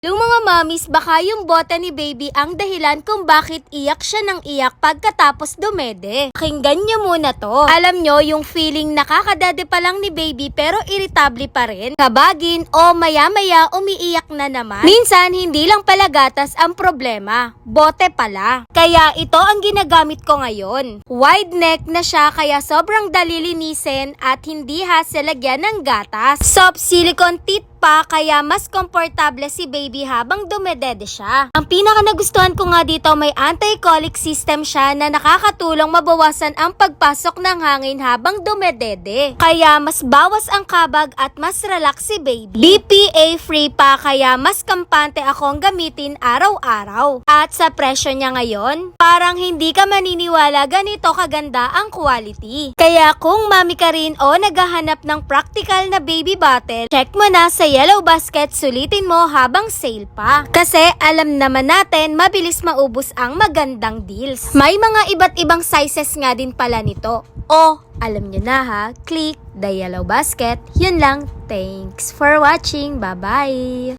Yung mga mommies, baka yung bote ni baby ang dahilan kung bakit iyak siya ng iyak pagkatapos dumede. Pakinggan nyo muna to. Alam nyo, yung feeling nakakadade pa lang ni baby pero irritable pa rin. Kabagin o maya-maya umiiyak na naman. Minsan, hindi lang pala gatas ang problema. Bote pala. Kaya ito ang ginagamit ko ngayon. Wide neck na siya kaya sobrang dali linisin at hindi hassle lagyan ng gatas. Soft silicone teeth pa kaya mas komportable si baby habang dumedede siya. Ang pinaka nagustuhan ko nga dito, may anti-colic system siya na nakakatulong mabawasan ang pagpasok ng hangin habang dumedede. Kaya mas bawas ang kabag at mas relax si baby. BPA free pa kaya mas kampante akong gamitin araw-araw. At sa presyo niya ngayon, parang hindi ka maniniwala ganito kaganda ang quality. Kaya kung mami ka rin o naghahanap ng practical na baby bottle, check mo na sa Yellow Basket, sulitin mo habang sale pa. Kasi alam naman natin, mabilis maubos ang magandang deals. May mga iba't ibang sizes nga din pala nito. O, alam nyo na ha, click the Yellow Basket. Yun lang. Thanks for watching. Bye-bye!